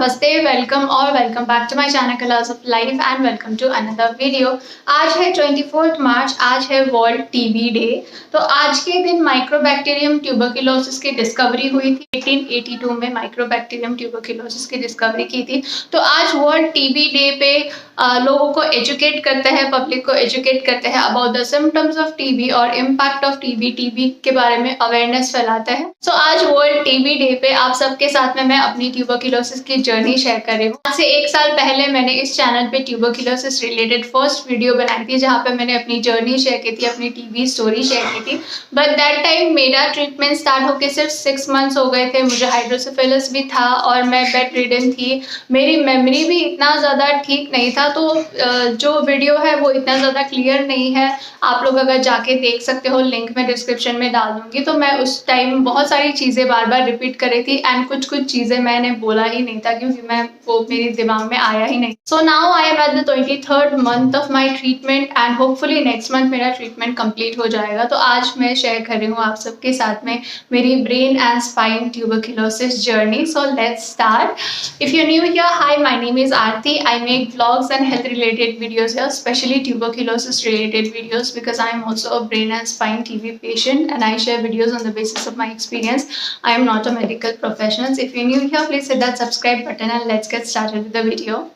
नमस्ते, वेलकम और welcome back to my channel colours of life and welcome to another video. आज है 24 मार्च, आज है वर्ल्ड टीबी डे। तो आज के दिन माइक्रोबैक्टीरियम ट्यूबरकुलोसिस की डिस्कवरी हुई थी। 1882 में माइक्रोबैक्टीरियम ट्यूबरकुलोसिस की डिस्कवरी की थी। तो आज वर्ल्ड टीबी डे पे लोगों को एजुकेट करते हैं, पब्लिक को एजुकेट करते हैं about the symptoms of TB और इम्पैक्ट ऑफ टीबी के बारे में अवेयरनेस फैलाते हैं। सो आज वर्ल्ड टीबी डे पे आप सबके साथ में मैं अपनी ट्यूबरकुलोसिस की जर्नी शेयर कर रही हूँ। आज से 1 साल पहले मैंने इस चैनल पे ट्यूबरकुलोसिस रिलेटेड फर्स्ट वीडियो बनाई थी, जहाँ पे मैंने अपनी जर्नी शेयर की थी, अपनी टीबी स्टोरी शेयर की थी। बट दैट टाइम मेरा ट्रीटमेंट स्टार्ट होकर सिर्फ 6 मंथ्स हो गए थे। मुझे हाइड्रोसिफिलिस भी था और मैं बेड रिडन थी। मेरी मेमोरी भी इतना ज़्यादा ठीक नहीं था, तो जो वीडियो है वो इतना ज़्यादा क्लियर नहीं है। आप लोग अगर जाके देख सकते हो, लिंक मैं डिस्क्रिप्शन में डाल दूंगी। तो मैं उस टाइम बहुत सारी चीज़ें बार बार रिपीट कर रही थी एंड कुछ चीज़ें मैंने बोला ही नहीं था, क्योंकि वो मेरे दिमाग में आया ही नहीं। So now I am at the 23rd month of my treatment and hopefully next month मेरा ट्रीटमेंट कंप्लीट हो जाएगा। तो आज मैं शेयर कर रही हूँ आप सबके साथ में मेरी brain and spine tuberculosis journey. So let's start. If you new here, hi, my name is Aarti. I make vlogs and health related videos here, especially tuberculosis related videos, because I am also a brain and spine TB patient and I share videos on the basis of my experience. I am not a medical professional. If you're new here, please hit that subscribe button and let's get started with the video.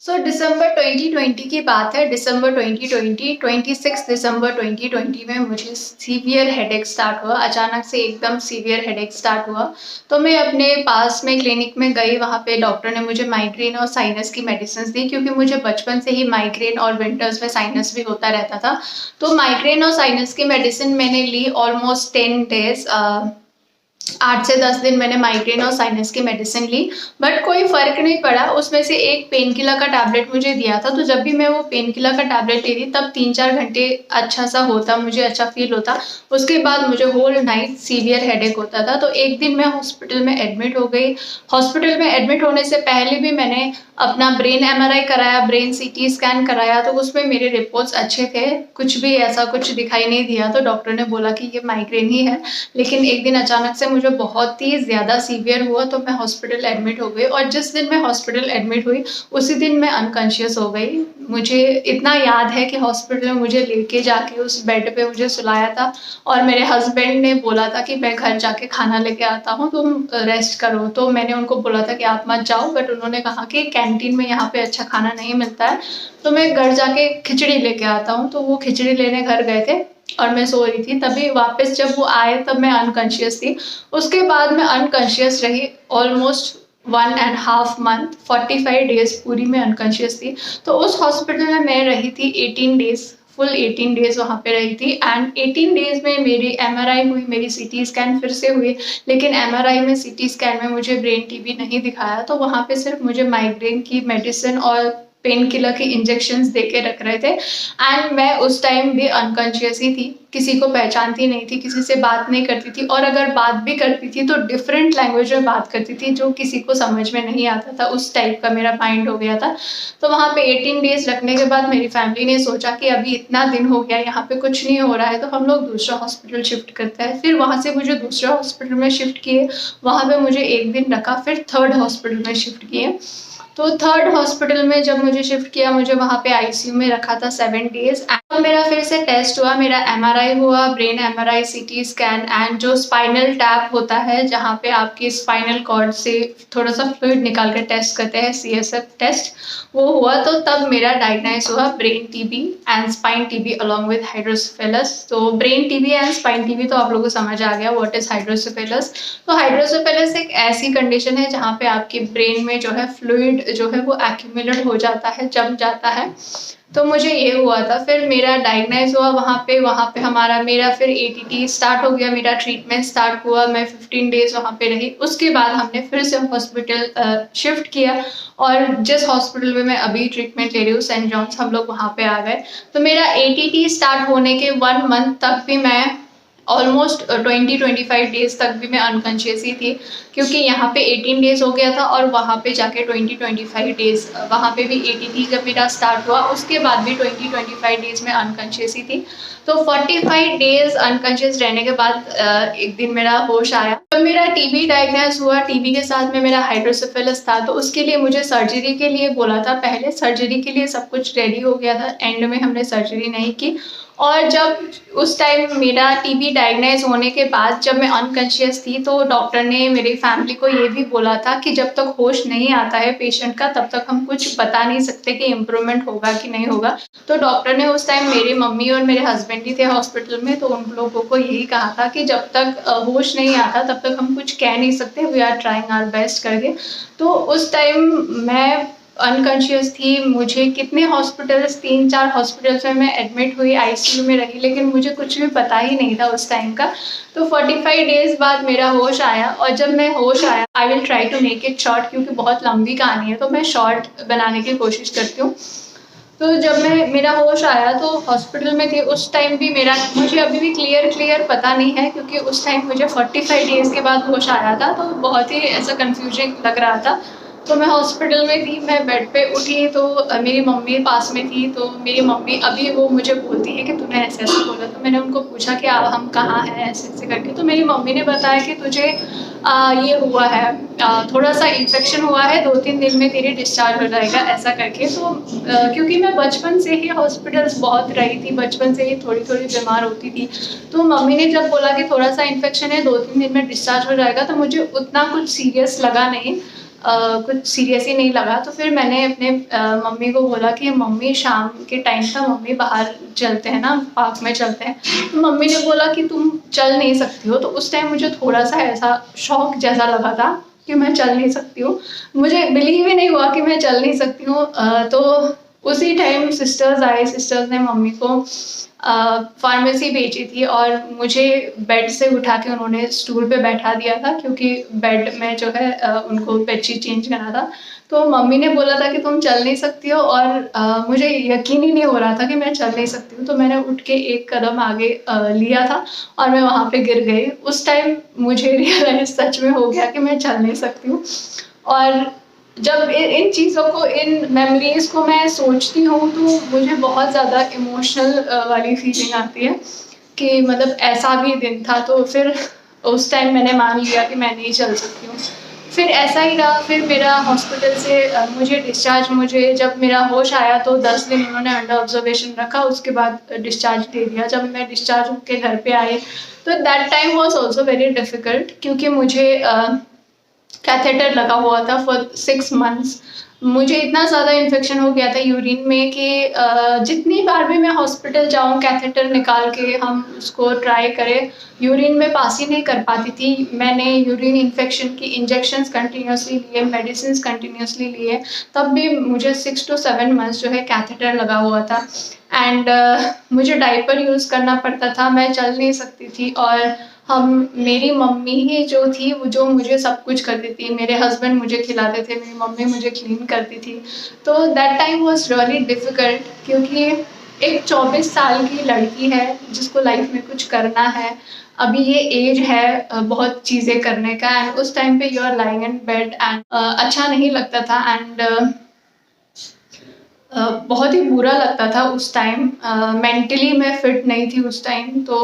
सो दिसंबर 2020 की बात है। दिसंबर 2020, 26 दिसंबर 2020 में मुझे severe headache start हुआ। अचानक से एकदम severe headache start हुआ। तो मैं अपने पास में क्लिनिक में गई। वहाँ पे डॉक्टर ने मुझे माइग्रेन और साइनस की मेडिसिन दी, क्योंकि मुझे बचपन से ही माइग्रेन और विंटर्स में साइनस भी होता रहता था। तो माइग्रेन और साइनस की मेडिसिन मैंने ली ऑलमोस्ट 10 डेज। 8 से 10 दिन मैंने माइग्रेन और साइनस की मेडिसिन ली, बट कोई फ़र्क नहीं पड़ा। उसमें से एक पेन किलर का टैबलेट मुझे दिया था। तो जब भी मैं वो पेन किलर का टैबलेट लेती तब 3-4 घंटे अच्छा सा होता, मुझे अच्छा फील होता। उसके बाद मुझे होल नाइट सीवियर हेडेक होता था। तो एक दिन मैं हॉस्पिटल में एडमिट हो गई। हॉस्पिटल में एडमिट होने से पहले भी मैंने अपना ब्रेन MRI कराया, ब्रेन CT स्कैन कराया। तो उसमें मेरे रिपोर्ट्स अच्छे थे, कुछ भी ऐसा कुछ दिखाई नहीं दिया। तो डॉक्टर ने बोला कि ये माइग्रेन ही है। लेकिन एक दिन अचानक से मुझे बहुत ही ज़्यादा सीवियर हुआ, तो मैं हॉस्पिटल एडमिट हो गई। और जिस दिन मैं हॉस्पिटल एडमिट हुई उसी दिन मैं अनकॉन्शियस हो गई। मुझे इतना याद है कि हॉस्पिटल में मुझे लेके जाके उस बेड पे मुझे सुलाया था और मेरे हस्बैंड ने बोला था कि मैं घर जाके खाना लेके आता हूँ, तुम रेस्ट करो। तो मैंने उनको बोला था कि आप मत जाओ, बट उन्होंने कहा कि कैंटीन में यहाँ पे अच्छा खाना नहीं मिलता है, तो मैं घर जाके खिचड़ी लेके आता हूँ। तो वो खिचड़ी लेने घर गए थे और मैं सो रही थी। तभी वापस जब वो आए तब मैं अनकॉन्शियस थी। उसके बाद मैं अनकॉन्शियस रही ऑलमोस्ट 1.5 मंथ, 45 डेज पूरी मैं अनकॉन्शियस थी। तो उस हॉस्पिटल में मैं रही थी 18 डेज, फुल 18 डेज वहाँ पे रही थी। एंड 18 डेज में मेरी MRI हुई, मेरी CT स्कैन फिर से हुई। लेकिन MRI में, CT स्कैन में मुझे ब्रेन TB नहीं दिखाया। तो वहाँ पे सिर्फ मुझे माइग्रेन की मेडिसिन और पेन किलर के इंजेक्शंस दे के रख रहे थे। एंड मैं उस टाइम भी अनकॉन्शियस ही थी, किसी को पहचानती नहीं थी, किसी से बात नहीं करती थी, और अगर बात भी करती थी तो डिफरेंट लैंग्वेज में बात करती थी, जो किसी को समझ में नहीं आता था। उस टाइप का मेरा माइंड हो गया था। तो वहाँ पे 18 डेज रखने के बाद मेरी फैमिली ने सोचा कि अभी इतना दिन हो गया, यहाँ पे कुछ नहीं हो रहा है, तो हम लोग दूसरा हॉस्पिटल शिफ्ट करते हैं। फिर वहाँ से मुझे दूसरा हॉस्पिटल में शिफ्ट किए। वहाँ पे मुझे एक दिन रखा, फिर 3rd हॉस्पिटल में शिफ्ट किए। तो 3rd हॉस्पिटल में जब मुझे शिफ्ट किया, मुझे वहाँ पे ICU में रखा था 7 डेज। मेरा फिर से टेस्ट हुआ, मेरा MRI हुआ, brain MRI, CT scan and जो स्पाइनल टैप होता है, जहाँ पे आपकी स्पाइनल कॉर्ड से थोड़ा सा फ्लूइड निकाल कर टेस्ट करते हैं, CSF टेस्ट, वो हुआ। तो तब मेरा डायग्नाइज हुआ brain TB and spine TB along with hydrocephalus. तो brain TB and spine TB तो आप लोगों को समझ आ गया व्हाट इज हाइड्रोसिफिलिस। तो हाइड्रोसिफिलिस एक ऐसी कंडीशन है जहाँ पे आपकी ब्रेन में जो है फ्लूइड जो है वो एक्यूमुलेट हो जाता है, जम जाता है। तो मुझे ये हुआ था। फिर मेरा डायग्नाइज हुआ वहाँ पे मेरा फिर ATT स्टार्ट हो गया, मेरा ट्रीटमेंट स्टार्ट हुआ। मैं 15 डेज वहाँ पे रही। उसके बाद हमने फिर से हॉस्पिटल शिफ्ट किया, और जिस हॉस्पिटल में मैं अभी ट्रीटमेंट ले रही हूँ, सेंट जॉन्स, हम लोग वहाँ पे आ गए। तो मेरा ATT स्टार्ट होने के 1 मंथ तक भी मैं ऑलमोस्ट 20-25 डेज तक भी मैं अनकॉन्शियस ही थी, क्योंकि यहाँ पे 18 डेज हो गया था और वहाँ पे जाके 20-25 डेज, वहाँ पे भी ATT जब मेरा स्टार्ट हुआ उसके बाद भी 20-25 डेज में अनकॉन्शियस ही थी। तो 45 डेज अनकॉन्शियस रहने के बाद एक दिन मेरा होश आया। जब मेरा टीबी डायग्नोज हुआ, टीबी के साथ में मेरा हाइड्रोसेफेलस था, तो उसके लिए मुझे सर्जरी के लिए बोला था। पहले सर्जरी के लिए सब कुछ रेडी हो गया था, एंड में हमने सर्जरी नहीं की। और जब उस टाइम मेरा टीबी डायग्नोज होने के बाद जब मैं अनकॉन्शियस थी, तो डॉक्टर ने मेरी फैमिली को ये भी बोला था कि जब तक होश नहीं आता है पेशेंट का, तब तक हम कुछ बता नहीं सकते कि इम्प्रूवमेंट होगा कि नहीं होगा। तो डॉक्टर ने उस टाइम मेरी मम्मी और मेरे हस्बैंड ही थे हॉस्पिटल में, तो उन लोगों को यही कहा था कि जब तक होश नहीं आता तब तक हम कुछ कह नहीं सकते, we are trying our best करके। तो उस टाइम मैं अनकॉन्शियस थी। मुझे कितने हॉस्पिटल्स, 3-4 हॉस्पिटल्स में मैं एडमिट हुई, आईसीयू में रही, लेकिन मुझे कुछ भी पता ही नहीं था उस टाइम का। तो 45 डेज बाद मेरा होश आया, और जब मैं होश आया, I will try to make it short क्योंकि बहुत लंबी कहानी है, तो मैं शॉर्ट बनाने की कोशिश करती हूँ। तो जब मेरा होश आया तो हॉस्पिटल में थी उस टाइम भी मुझे अभी भी क्लियर पता नहीं है, क्योंकि उस टाइम मुझे 45 डेज के बाद होश आया था, तो बहुत ही ऐसा कंफ्यूजिंग लग रहा था। तो मैं हॉस्पिटल में थी, मैं बेड पे उठी तो मेरी मम्मी पास में थी। तो मेरी मम्मी अभी वो मुझे बोलती है कि तूने ऐसे ऐसे बोला। तो मैंने उनको पूछा कि हम कहाँ हैं ऐसे ऐसे करके। तो मेरी मम्मी ने बताया कि तुझे ये हुआ है, थोड़ा सा इन्फेक्शन हुआ है, 2-3 दिन में तेरी डिस्चार्ज हो जाएगा ऐसा करके। तो क्योंकि मैं बचपन से ही हॉस्पिटल्स बहुत रही थी, बचपन से ही थोड़ी थोड़ी बीमार होती थी, तो मम्मी ने जब बोला कि थोड़ा सा इन्फेक्शन है, 2-3 दिन में डिस्चार्ज हो जाएगा, तो मुझे उतना कुछ सीरियस लगा नहीं, कुछ सीरियस ही नहीं लगा। तो फिर मैंने अपने मम्मी को बोला कि मम्मी शाम के टाइम था, मम्मी बाहर चलते हैं ना, पार्क में चलते हैं। तो मम्मी ने बोला कि तुम चल नहीं सकती हो। तो उस टाइम मुझे थोड़ा सा ऐसा शॉक जैसा लगा था कि मैं चल नहीं सकती हूँ, मुझे बिलीव ही नहीं हुआ कि मैं चल नहीं सकती हूँ। तो उसी टाइम सिस्टर्स आए, सिस्टर्स ने मम्मी को फार्मेसी भेजी थी, और मुझे बेड से उठा के उन्होंने स्टूल पे बैठा दिया था, क्योंकि बेड में जो है उनको बेडशीट चेंज करना था। तो मम्मी ने बोला था कि तुम चल नहीं सकती हो, और मुझे यकीन ही नहीं हो रहा था कि मैं चल नहीं सकती हूँ। तो मैंने उठ के एक कदम आगे लिया था, और मैं वहाँ पे गिर गई। उस टाइम मुझे रियलाइज सच में हो गया कि मैं चल नहीं सकती हूँ। और जब इन चीज़ों को, इन मेमोरीज को मैं सोचती हूँ, तो मुझे बहुत ज़्यादा इमोशनल वाली फीलिंग आती है कि मतलब ऐसा भी दिन था। तो फिर उस टाइम मैंने मान लिया कि मैं नहीं चल सकती हूँ। फिर ऐसा ही रहा, फिर मेरा हॉस्पिटल से मुझे डिस्चार्ज, मुझे जब मेरा होश आया तो 10 दिन उन्होंने अंडर ऑब्जर्वेशन रखा, उसके बाद डिस्चार्ज दे दिया। जब मैं डिस्चार्ज होकर घर पे आई, तो that time was also very difficult, क्योंकि मुझे कैथेटर लगा हुआ था फॉर 6 मंथ्स। मुझे इतना ज़्यादा इन्फेक्शन हो गया था यूरिन में कि जितनी बार भी मैं हॉस्पिटल जाऊँ, कैथेटर निकाल के हम उसको ट्राई करें, यूरिन में पास ही नहीं कर पाती थी। मैंने यूरिन इन्फेक्शन की इंजेक्शंस कंटिन्यूसली लिए, मेडिसिन कंटिन्यूसली लिए, तब भी मुझे 6 to 7 मंथ्स जो है कैथेटर लगा हुआ था। एंड मुझे डायपर यूज़ करना पड़ता था, मैं चल नहीं सकती थी। और मेरी मम्मी ही जो थी, वो जो मुझे सब कुछ करती थी, मेरे हस्बैंड मुझे खिलाते थे, मेरी मम्मी मुझे क्लीन करती थी। तो that time was really difficult, क्योंकि एक 24 साल की लड़की है जिसको लाइफ में कुछ करना है, अभी ये एज है बहुत चीज़ें करने का, एंड उस टाइम पे you are lying in bed, and अच्छा नहीं लगता था, एंड बहुत ही बुरा लगता था उस टाइम। मेंटली मैं फिट नहीं थी उस टाइम। तो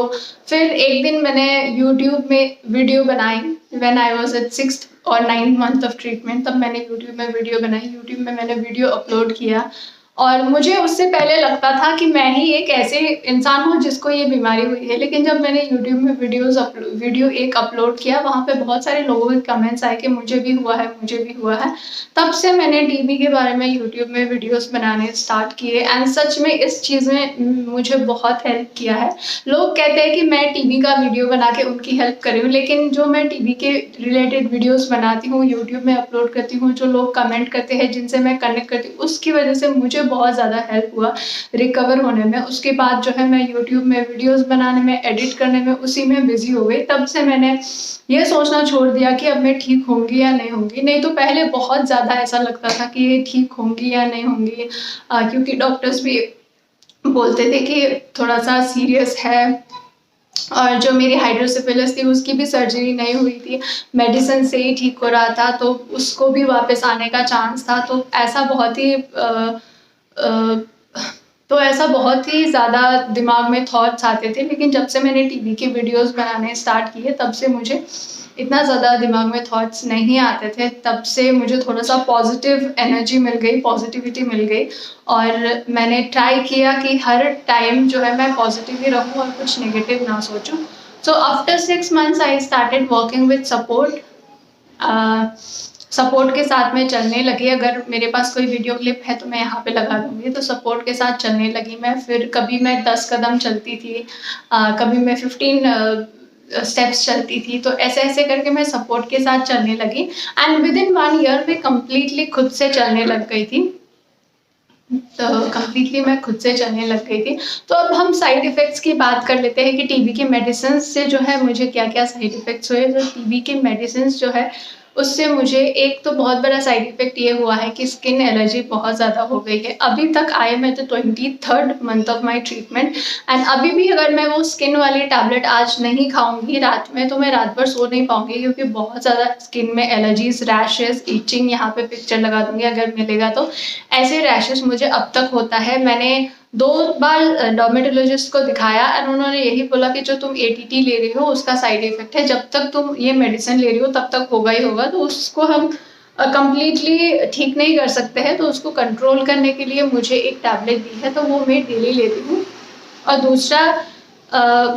फिर एक दिन मैंने यूट्यूब में वीडियो बनाई, when I was at 6th और 9th मंथ ऑफ ट्रीटमेंट, तब मैंने यूट्यूब में वीडियो बनाई, यूट्यूब में मैंने वीडियो अपलोड किया। और मुझे उससे पहले लगता था कि मैं ही एक ऐसे इंसान हूँ जिसको ये बीमारी हुई है, लेकिन जब मैंने यूट्यूब में वीडियो एक अपलोड किया, वहाँ पे बहुत सारे लोगों के कमेंट्स आए कि मुझे भी हुआ है, मुझे भी हुआ है। तब से मैंने टीबी के बारे में यूट्यूब में वीडियोस बनाने स्टार्ट किए, एंड सच में इस चीज़ में मुझे बहुत हेल्प किया है। लोग कहते हैं कि मैं टीबी का वीडियो बना के उनकी हेल्प कर रही हूँ, लेकिन जो मैं टीबी के रिलेटेड वीडियोस बनाती हूँ, यूट्यूब में अपलोड करती हूँ, जो लोग कमेंट करते हैं, जिनसे मैं कनेक्ट करती हूँ, उसकी वजह से मुझे बहुत ज़्यादा हेल्प हुआ रिकवर होने में। उसके बाद जो है मैं यूट्यूब में वीडियोस बनाने में, एडिट करने में, उसी में बिजी हो गई। तब से मैंने ये सोचना छोड़ दिया कि अब मैं ठीक होंगी या नहीं होंगी। नहीं तो पहले बहुत ज़्यादा ऐसा लगता था कि ये ठीक होंगी या नहीं होंगी, क्योंकि डॉक्टर्स भी बोलते थे कि थोड़ा सा सीरियस है। और जो मेरी हाइड्रोसेफेलस थी उसकी भी सर्जरी नहीं हुई थी, मेडिसिन से ही ठीक हो रहा था, तो उसको भी वापस आने का चांस था। तो ऐसा बहुत ही ज़्यादा दिमाग में थॉट्स आते थे। लेकिन जब से मैंने टीबी के वीडियोस बनाने स्टार्ट किए, तब से मुझे इतना ज़्यादा दिमाग में थॉट्स नहीं आते थे, तब से मुझे थोड़ा सा पॉजिटिव एनर्जी मिल गई, पॉजिटिविटी मिल गई। और मैंने ट्राई किया कि हर टाइम जो है मैं पॉजिटिव ही रहूँ और कुछ नेगेटिव ना सोचूं। So after 6 months I started working with support. Support के साथ में चलने लगी। अगर मेरे पास कोई वीडियो क्लिप है तो मैं यहाँ पे लगा दूंगी। तो सपोर्ट के साथ चलने लगी मैं। फिर कभी मैं 10 कदम चलती थी, कभी मैं 15 स्टेप्स चलती थी। तो ऐसे ऐसे करके मैं सपोर्ट के साथ चलने लगी एंड विद इन 1 year मैं कम्प्लीटली खुद से चलने लग गई थी। तो कम्प्लीटली मैं खुद से चलने लग गई थी। तो अब हम साइड इफ़ेक्ट्स की बात कर लेते हैं कि टीबी की मेडिसिन से जो है मुझे क्या क्या साइड इफ़ेक्ट्स हुए। जो टीबी की मेडिसिन जो है उससे मुझे एक तो बहुत बड़ा साइड इफ़ेक्ट ये हुआ है कि स्किन एलर्जी बहुत ज़्यादा हो गई है। अभी तक आई मैं तो 23rd month of my treatment and अभी भी अगर मैं वो स्किन वाली टैबलेट आज नहीं खाऊंगी रात में तो मैं रात भर सो नहीं पाऊंगी, क्योंकि बहुत ज़्यादा स्किन में एलर्जीज, रैशेज, ईचिंग, यहाँ पे पिक्चर लगा दूंगी अगर मिलेगा तो। ऐसे रैशेज मुझे अब तक होता है। मैंने 2 बार डर्मेटोलॉजिस्ट को दिखाया एंड उन्होंने यही बोला कि जो तुम ATT ले रही हो उसका साइड इफेक्ट है, जब तक तुम ये मेडिसिन ले रही हो तब तक होगा ही होगा। तो उसको हम कंप्लीटली ठीक नहीं कर सकते हैं। तो उसको कंट्रोल करने के लिए मुझे एक टैबलेट दी है, तो वो मैं डेली लेती हूँ। और दूसरा,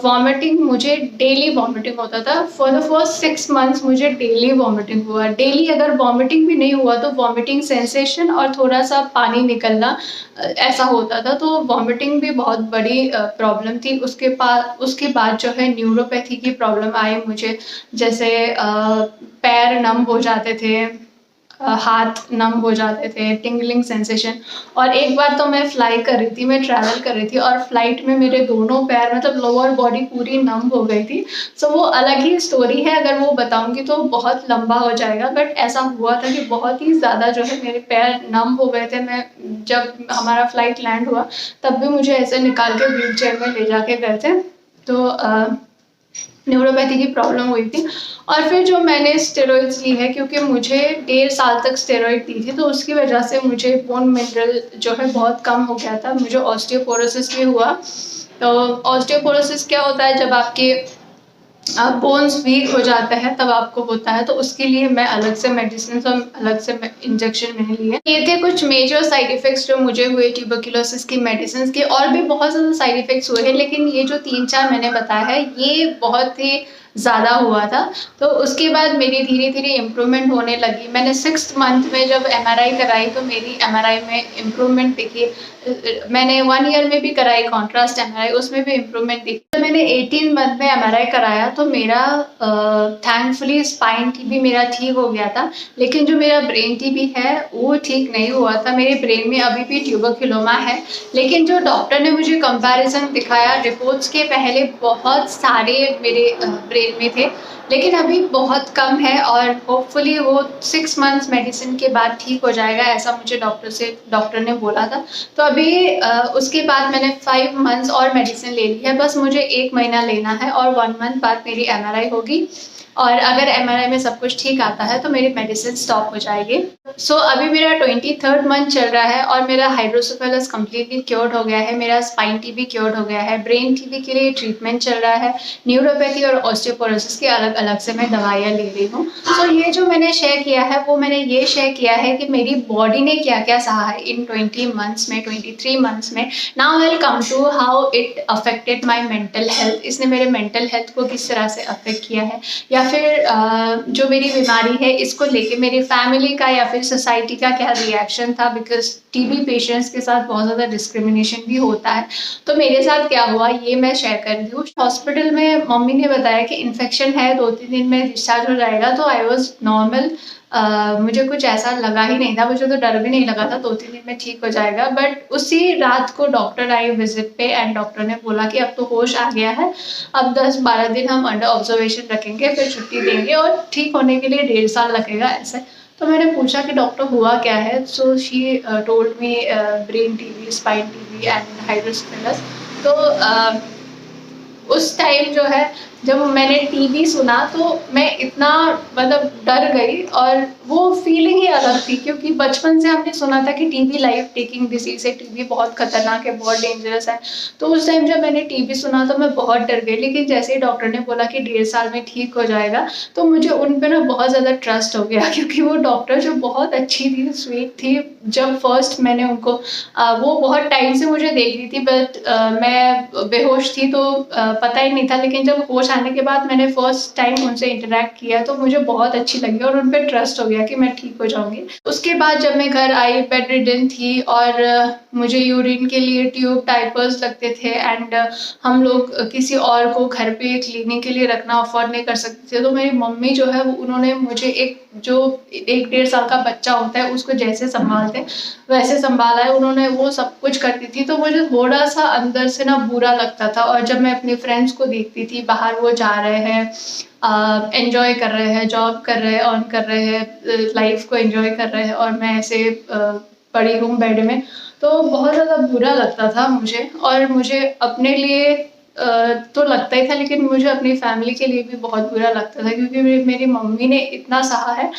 वॉमिटिंग, मुझे डेली वॉमिटिंग होता था। फॉर द फर्स्ट 6 months मुझे डेली वॉमिटिंग हुआ। डेली अगर वॉमिटिंग भी नहीं हुआ तो वॉमिटिंग सेंसेशन और थोड़ा सा पानी निकलना ऐसा होता था। तो वॉमिटिंग भी बहुत बड़ी प्रॉब्लम थी। उसके बाद जो है न्यूरोपैथी की प्रॉब्लम आई मुझे। जैसे पैर नम हो जाते थे, हाथ नम हो जाते थे, टिंगलिंग सेंसेशन। और एक बार तो मैं फ्लाई कर रही थी, मैं ट्रैवल कर रही थी और फ्लाइट में मेरे दोनों पैर, मतलब लोअर बॉडी पूरी नम हो गई थी। सो वो अलग ही स्टोरी है, अगर वो बताऊंगी तो बहुत लंबा हो जाएगा। बट ऐसा हुआ था कि बहुत ही ज़्यादा जो है मेरे पैर नम हो गए थे। मैं जब हमारा फ्लाइट लैंड हुआ तब भी मुझे ऐसे निकाल के व्हील चेयर में ले जाके गए थे। तो न्यूरोपैथी की प्रॉब्लम हुई थी। और फिर जो मैंने स्टेरॉइड्स ली है, क्योंकि मुझे 1.5 साल तक स्टेरॉइड दी थी, तो उसकी वजह से मुझे बोन मिनरल जो है बहुत कम हो गया था। मुझे ऑस्टियोपोरोसिस भी हुआ। तो ऑस्टियोपोरोसिस क्या होता है, जब आपके बोन्स वीक हो जाते हैं तब आपको होता है। तो उसके लिए मैं अलग से मेडिसिन और अलग से इंजेक्शन मैंने लिए। ये थे कुछ मेजर साइड इफेक्ट्स जो मुझे हुए ट्यूबरक्लोसिस की मेडिसिन के। और भी बहुत ज़्यादा साइड इफेक्ट्स हुए हैं, लेकिन ये जो 3-4 मैंने बताया है ये बहुत ही ज़्यादा हुआ था। तो उसके बाद मेरी धीरे धीरे इम्प्रूवमेंट होने लगी। मैंने 6th month में जब MRI कराई तो मेरी MRI में इम्प्रूवमेंट दिखी। मैंने 1 year में भी कराई कॉन्ट्रास्ट MRI, उसमें भी इम्प्रूवमेंट दिखी। तो मैंने 18 month में MRI कराया तो मेरा थैंकफुली स्पाइन TB मेरा ठीक हो गया था। लेकिन जो मेरा ब्रेन TB है वो ठीक नहीं हुआ था। मेरे ब्रेन में अभी भी ट्यूबरक्लोमा है। लेकिन जो डॉक्टर ने मुझे कंपैरिजन दिखाया रिपोर्ट्स के, पहले बहुत सारे मेरे ब्रेन में थे, लेकिन अभी बहुत कम है। और होपफुली वो 6 months मेडिसिन के बाद ठीक हो जाएगा, ऐसा मुझे डॉक्टर ने बोला था। तो अभी उसके बाद मैंने 5 months और मेडिसिन ले ली है। बस मुझे 1 महीना लेना है और 1 month बाद मेरी MRI होगी। और अगर MRI में सब कुछ ठीक आता है तो मेरी मेडिसिन स्टॉप हो जाएगी। सो अभी मेरा 23rd month चल रहा है और मेरा हाइड्रोसेफेलस कम्प्लीटली क्योर्ड हो गया है। मेरा स्पाइन TB क्योर्ड हो गया है। ब्रेन TB के लिए ट्रीटमेंट चल रहा है। न्यूरोपैथी और ऑस्टियोपोरोसिस की अलग अलग से मैं दवाइयाँ ले रही हूँ। सो ये जो मैंने शेयर किया है वो मैंने ये शेयर किया है कि मेरी बॉडी ने क्या क्या सहा है इन 20 months में, 23 months में। Now I will come to how it affected my mental health. इसने मेरे मेंटल हेल्थ को किस तरह से अफेक्ट किया है, या फिर जो मेरी बीमारी है इसको लेके मेरी फैमिली का या फिर सोसाइटी का क्या रिएक्शन था। बिकॉज TB पेशेंट्स के साथ बहुत ज़्यादा डिस्क्रिमिनेशन भी होता है। तो मेरे साथ क्या हुआ ये मैं शेयर कर रही हूँ। हॉस्पिटल में मम्मी ने बताया कि इन्फेक्शन है, 2-3 दिन में डिस्चार्ज हो जाएगा। तो आई वॉज नॉर्मल, मुझे कुछ ऐसा लगा ही नहीं था, मुझे तो डर भी नहीं लगा था 2-3 दिन में ठीक हो जाएगा। बट उसी रात को डॉक्टर आई विजिट पे एंड डॉक्टर ने बोला कि अब तो होश आ गया है, अब 10-12 दिन हम अंडर ऑब्जर्वेशन रखेंगे, फिर छुट्टी देंगे और ठीक होने के लिए 1.5 साल लगेगा ऐसे। तो मैंने पूछा कि डॉक्टर हुआ क्या है। So she told me brain TB, spine TB and hydrocephalus. तो उस टाइम जो है जब मैंने टीबी सुना तो मैं इतना मतलब डर गई, और वो फीलिंग ही अलग थी, क्योंकि बचपन से हमने सुना था कि टीबी लाइफ टेकिंग डिजीज है, टीबी बहुत खतरनाक है, बहुत डेंजरस है। तो उस टाइम जब मैंने टीबी सुना तो मैं बहुत डर गई, लेकिन जैसे ही डॉक्टर ने बोला कि 1.5 साल में ठीक हो जाएगा, तो मुझे उन पे ना बहुत ज़्यादा ट्रस्ट हो गया, क्योंकि वो डॉक्टर जो बहुत अच्छी थी, स्वीट थी। जब फर्स्ट मैंने उनको वो बहुत टाइम से मुझे देख रही थी, बट मैं बेहोश थी, तो पता ही नहीं था। लेकिन जब होश आने के बाद मैंने फर्स्ट टाइम उनसे इंटरेक्ट किया तो मुझे बहुत अच्छी लगी, और उन पर ट्रस्ट हो गया कि मैं ठीक हो जाऊंगी। उसके बाद जब मैं घर आई, बेड रिडन थी, और मुझे यूरिन के लिए ट्यूब टाइपर्स लगते थे, एंड हम लोग किसी और को घर पे क्लीनिंग के लिए रखना अफोर्ड नहीं कर सकते थे। तो मेरी मम्मी जो है उन्होंने मुझे एक 1-1.5 साल का बच्चा होता है उसको जैसे संभालते वैसे संभाला है उन्होंने, वो सब कुछ करती थी। तो मुझे थोड़ा सा अंदर से ना बुरा लगता था, और जब मैं अपने फ्रेंड्स को देखती थी बाहर, वो जा रहे हैं, एंजॉय कर रहे हैं, जॉब कर रहे हैं, अर्न कर रहे हैं, लाइफ को एंजॉय कर रहे हैं, और मैं ऐसे पड़ी हूँ बेड में, तो बहुत ज़्यादा बुरा लगता था मुझे। और मुझे अपने लिए तो लगता ही था, लेकिन मुझे अपनी फैमिली के लिए भी बहुत बुरा लगता था, क्योंकि मेरी मम्मी ने इतना सहा है,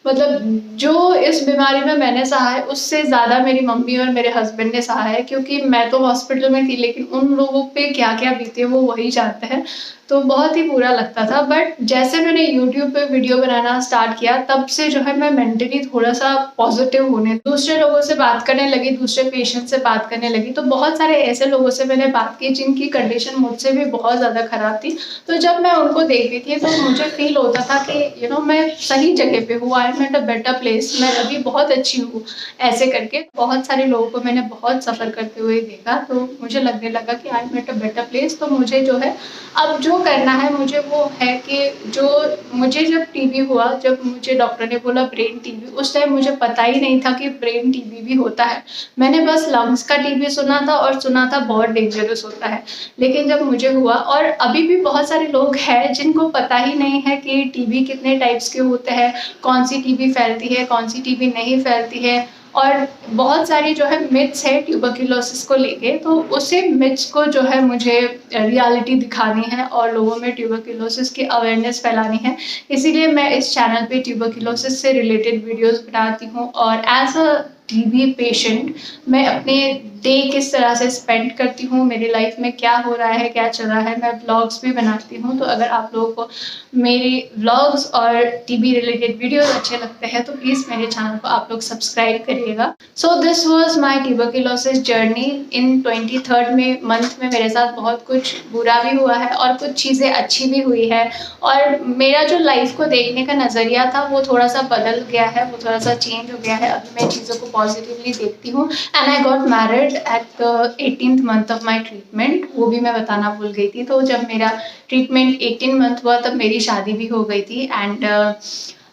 मतलब जो इस बीमारी में मैंने सहा है उससे ज़्यादा मेरी मम्मी और मेरे हस्बैंड ने सहा है, क्योंकि मैं तो हॉस्पिटल में थी, लेकिन उन लोगों पे क्या क्या बीते वो वही जानते हैं। तो बहुत ही बुरा लगता था। बट जैसे मैंने यूट्यूब पे वीडियो बनाना स्टार्ट किया, तब से जो है मैं मेंटली थोड़ा सा पॉजिटिव होने, दूसरे लोगों से बात करने लगी, दूसरे पेशेंट से बात करने लगी। तो बहुत सारे ऐसे लोगों से मैंने बात की जिनकी कंडीशन मुझसे भी बहुत ज़्यादा खराब थी। तो जब मैं उनको देखती थी तो मुझे फील होता था कि मैं सही जगह पे हूँ, I am at a better place, मैं अभी बहुत अच्छी हूँ। ऐसे करके बहुत सारे लोगों को मैंने बहुत सफ़र करते हुए देखा, तो मुझे लगने लगा कि I am at a better place. तो मुझे जो है अब जो करना है मुझे वो है कि जो मुझे जब टीबी हुआ, जब मुझे डॉक्टर ने बोला ब्रेन टीबी, उस टाइम मुझे पता ही नहीं था कि ब्रेन टीबी भी होता है। मैंने बस लंग्स का टीबी सुना था, और सुना था बहुत डेंजरस होता है। लेकिन जब मुझे हुआ, और अभी भी बहुत सारे लोग हैं जिनको पता ही नहीं है कि टीबी कितने टाइप्स के होते हैं, कौन सी टीबी फैलती है, कौन सी टीबी नहीं फैलती है, और बहुत सारी जो है मिथ्स है ट्यूबरक्लोसिस को लेके। तो उसी मिथ्स को जो है मुझे रियलिटी दिखानी है, और लोगों में ट्यूबरक्लोसिस की अवेयरनेस फैलानी है। इसीलिए मैं इस चैनल पे ट्यूबरक्लोसिस से रिलेटेड वीडियोस बनाती हूँ, और एज अ टीबी पेशेंट मैं अपने डे किस तरह से स्पेंड करती हूँ, मेरी लाइफ में क्या हो रहा है, क्या चल रहा है, मैं व्लॉग्स भी बनाती हूँ। तो अगर आप लोगों को मेरी व्लॉग्स और टीबी रिलेटेड वीडियोस अच्छे लगते हैं तो प्लीज़ मेरे चैनल को आप लोग सब्सक्राइब करिएगा। So this was my tuberculosis journey in 23rd में मंथ में मेरे साथ बहुत कुछ बुरा भी हुआ है और कुछ चीज़ें अच्छी भी हुई है, और मेरा जो लाइफ को देखने का नज़रिया था वो थोड़ा सा बदल गया है, वो थोड़ा सा चेंज हो गया है। अभी मैं चीज़ों को पॉजिटिवली देखती हूँ। And I got married at the 18th month of my treatment, वो भी मैं बताना भूल गई थी। तो जब मेरा ट्रीटमेंट 18 मंथ हुआ तब मेरी शादी भी हो गई थी। एंड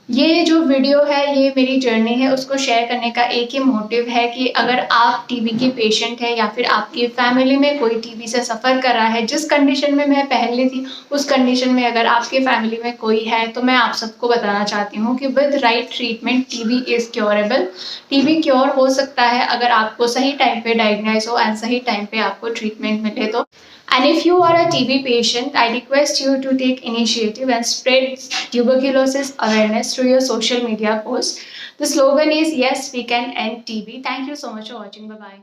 ये जो वीडियो है, ये मेरी जर्नी है, उसको शेयर करने का एक ही मोटिव है कि अगर आप टीबी के पेशेंट हैं, या फिर आपकी फैमिली में कोई टीबी से सफ़र कर रहा है, जिस कंडीशन में मैं पहले थी उस कंडीशन में अगर आपके फैमिली में कोई है, तो मैं आप सबको बताना चाहती हूँ कि with right treatment TB is curable. TB cure हो सकता है अगर आपको सही टाइम पे डायग्नाइज हो एंड सही टाइम पे आपको ट्रीटमेंट मिले तो। And if you are a TB patient, I request you to take initiative and spread tuberculosis awareness through your social media posts. The slogan is, yes, we can end TB. Thank you so much for watching. Bye-bye.